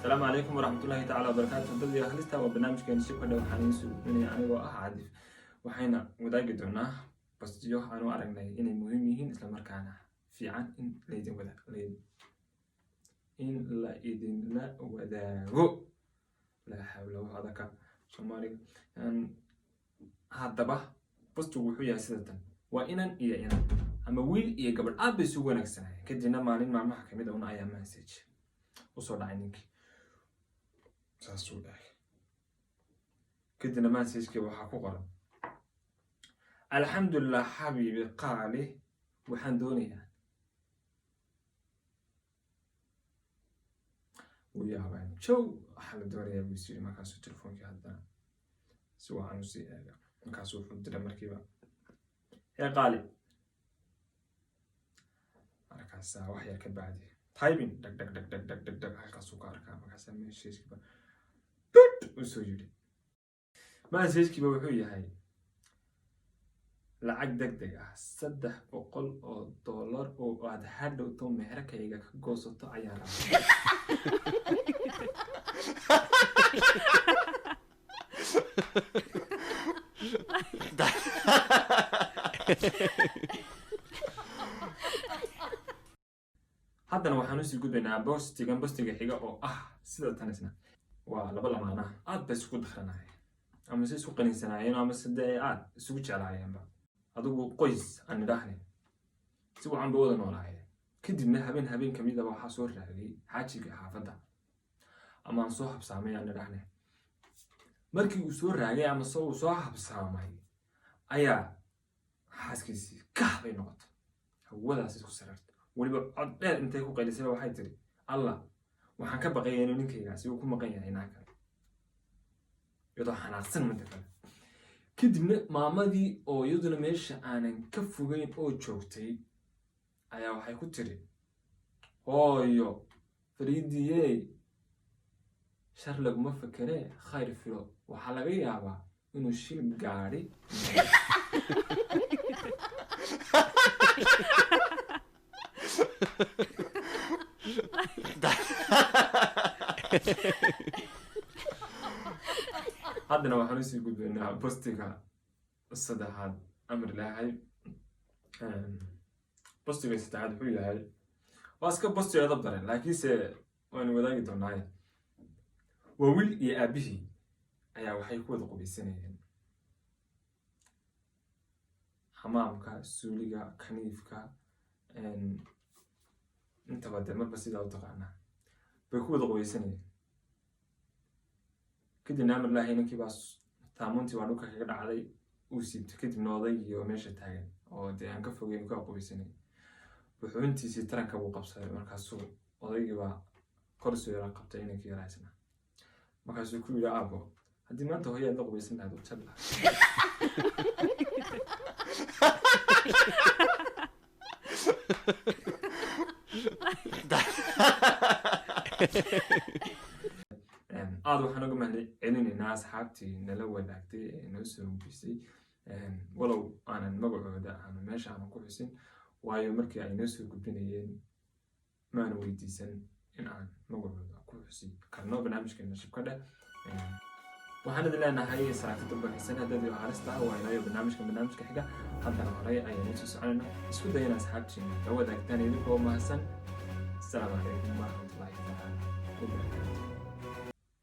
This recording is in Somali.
السلام عليكم ورحمة الله تعالى وبركاته. dadii halista waa barnaamijkeena shibka dhow waxaan isu gudbinaya anigoo Caadif waxayna wadaagi doonaa bastiyo aanu aragnay inay muhiim yihiin isla markaana fiican in la idin wadaago la hawla wala quwwata Soomaaliga haddaba bastigu wuxuu yahay sidatan waa inan iyo inan ama wiil iyo gabadh aad bay isugu wanaagsanayeen kadibna maalin maalmaha kamid ah ayaa message usoo dhacay ninkii saasuu dhahay kadibna message-kii waxaa ku qoran alxamdulillah xabiibi qaali waxaan doonayaa وياهبان شو حل دوري أبي يصير ما كان سو تلفون كهذا سو عنو سي ما كان سو فد مركبة يا قالي أنا كان ساعة وحيا كبعدي طيبين دق دق دق دق دق دق دق هاي كسو كاركا ما كان سامي شيء كبا توت وسويدي ما شيء كبا وحوي هاي lacag degdeg ah $300 oo aad hadhowto meherkayga ka goosato ayaan rabaa haddana waxaan usii gudbaynaa bostiga xiga oo ah sida tan isna waa laba lamaana aad bay isku dakhranayeen ama si isku qaninsanaayeen ama sidee aad isugu jeclaayeenba adigu qoys aan idhaahne si wacan bay wada noolaayeen kadibna habeen kamid ah waxaa soo raagay xaajiga xaafadda ama aan soo habsaamay aan idhaahne markii uu soo raagay ama soo habsaamay ayaa xaaskiisii bay noqotay hawadaas isku sarartay waliba cod dheer intay ku qaylisay waxay tiri allah waxaan ka baqayaa inuu ninkaygaasi uu ku maqan yahay naaka iyadoo xanaaqsan mid kale kadibna maamadii oo iyaduna meesha aanan ka fogeyn oo joogtay ayaa waxay ku tiri hooyo fariidiyey shar laguma fakeree khayr filo waxaa laga yaabaa inuu shil gaadhi haddana waxaan usii gudbaynaa bastiga saddexaad amar ilaahay bastiga saddexaad wuxuu yahay waa iska basti edab daran laakiinse waanu wadaagi doonaaye waa wiil iyo aabihii ayaa waxay ku wada qubaysanayeen xamaamka suuliga kaniifka intaba dee marba sidaa u taqaanaa bay ku wada qubaysanayeen kadibna amar ilaahay ninkii baa taamuntii waa dhulka kaga dhacday uu siibtay kadibna odaygii oo meesha taagan oo dee aan ka fogeyn ka qubaysanay wuxuu intiisii taranka buu qabsaday markaasuu odaygii baa kor soo yara qabtay ninkii yaraysna markaasuu ku yidhi aabo haddii maanta hooyaad la qubaysan lahayd u jabla aad waxaan uga mahadcelinaynaa asxaabtii nala wadaagtay ee noo soo gudbisay walow aanan magacooda aanu meesha aanan ku xusin waayo markii ay noo soo gudbinayeen maana weydiisan in aan magacooda ku xusi karno barnaamijkeena shibka dheh waxaan idin leenahay saacada baxsan hadii halista ah waa inay barnaamijka xiga haddana horay ayaan soo soconayna isku dayana asxaabtii la wadaagtaan idinkoo mahadsan. Assalamu alaykum warahmatullahi